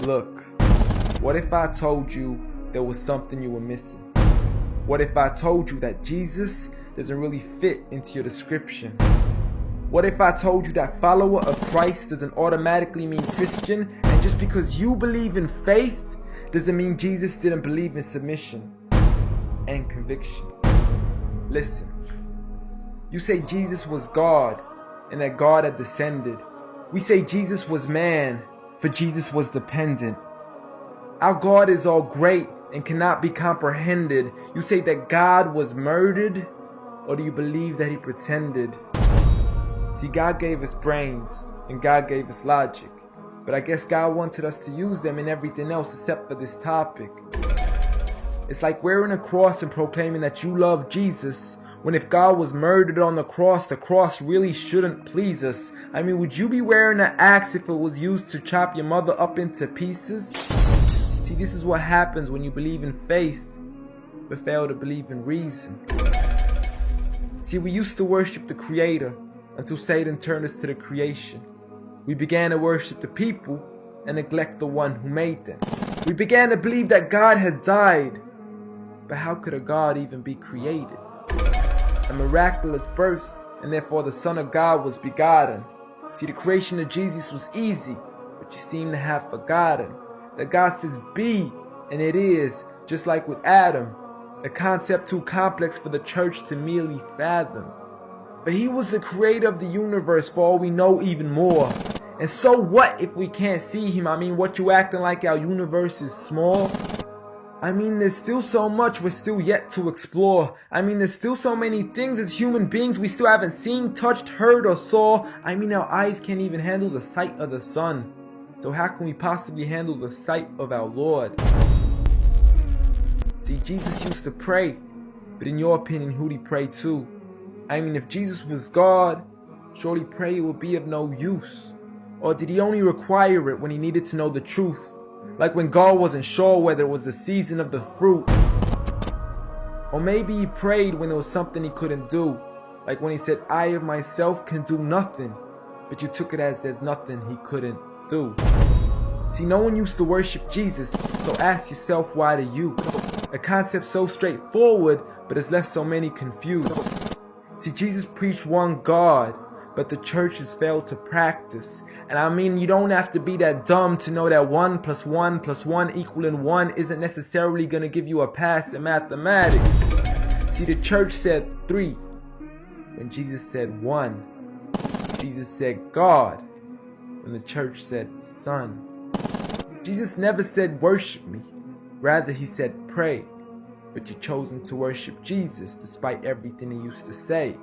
Look, what if I told you there was something you were missing? What if I told you that Jesus doesn't really fit into your description? What if I told you that follower of Christ doesn't automatically mean Christian, and just because you believe in faith doesn't mean Jesus didn't believe in submission and conviction? Listen, you say Jesus was God and that God had descended. We say Jesus was man, for Jesus was dependent. Our God is all great and cannot be comprehended. You say that God was murdered, or do you believe that he pretended? See, God gave us brains and God gave us logic, but I guess God wanted us to use them in everything else except for this topic. It's like wearing a cross and proclaiming that you love Jesus, when if God was murdered on the cross really shouldn't please us. I mean, would you be wearing an axe if it was used to chop your mother up into pieces? See, this is what happens when you believe in faith, but fail to believe in reason. See, we used to worship the Creator until Satan turned us to the creation. We began to worship the people and neglect the one who made them. We began to believe that God had died, but how could a God even be created? A miraculous birth, and therefore the Son of God was begotten. See, the creation of Jesus was easy, but you seem to have forgotten that God says be, and it is, just like with Adam, a concept too complex for the church to merely fathom. But he was the creator of the universe, for all we know, even more. And so what if we can't see him? I mean, what you acting like our universe is small? I mean, there's still so much we're still yet to explore. I mean, there's still so many things as human beings we still haven't seen, touched, heard, or saw. I mean, our eyes can't even handle the sight of the sun. So how can we possibly handle the sight of our Lord? See, Jesus used to pray, but in your opinion, who'd he pray to? I mean, if Jesus was God, surely prayer would be of no use. Or did he only require it when he needed to know the truth? Like when God wasn't sure whether it was the season of the fruit. Or maybe he prayed when there was something he couldn't do. Like when he said, I of myself can do nothing. But you took it as there's nothing he couldn't do. See, no one used to worship Jesus, so ask yourself, why do you? A concept so straightforward, but has left so many confused. See, Jesus preached one God, but the church has failed to practice. And I mean, you don't have to be that dumb to know that 1 + 1 + 1 equaling 1 isn't necessarily going to give you a pass in mathematics. See, the church said 3 when Jesus said 1. Jesus said God when the church said Son. Jesus never said worship me, rather he said pray. But you've chosen to worship Jesus despite everything he used to say.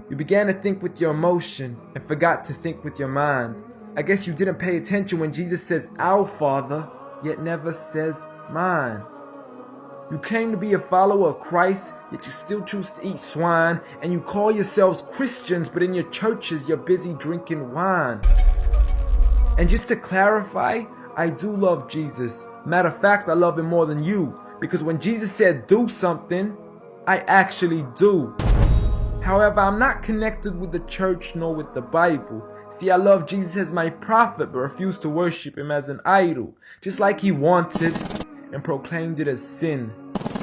You began to think with your emotion and forgot to think with your mind. I guess you didn't pay attention when Jesus says our Father, yet never says mine. You claim to be a follower of Christ, yet you still choose to eat swine. And you call yourselves Christians, but in your churches you're busy drinking wine. And just to clarify, I do love Jesus. Matter of fact, I love him more than you. Because when Jesus said do something, I actually do. However, I'm not connected with the church nor with the Bible. See, I love Jesus as my prophet, but refuse to worship him as an idol, just like he wanted and proclaimed it as sin.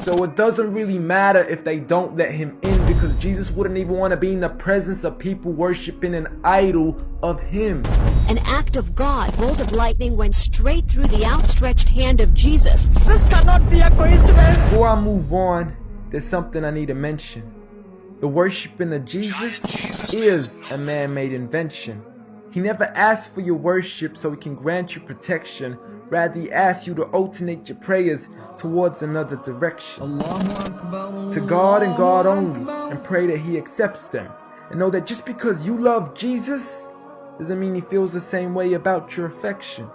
So it doesn't really matter if they don't let him in, because Jesus wouldn't even want to be in the presence of people worshiping an idol of him. An act of God, bolt of lightning went straight through the outstretched hand of Jesus. This cannot be a coincidence. Before I move on, there's something I need to mention. The worshiping of Jesus is a man-made invention. He never asked for your worship so he can grant you protection. Rather, he asks you to alternate your prayers towards another direction. To God and God only, and pray that he accepts them. And know that just because you love Jesus doesn't mean he feels the same way about your affection.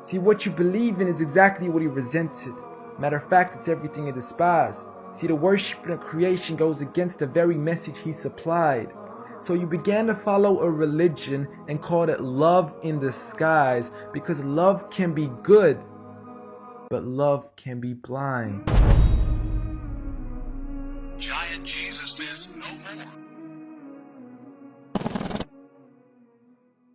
See, what you believe in is exactly what he resented. Matter of fact, it's everything he despised. See, the worship of creation goes against the very message he supplied. So you began to follow a religion and called it love in disguise, because love can be good, but love can be blind. Giant Jesus is no more.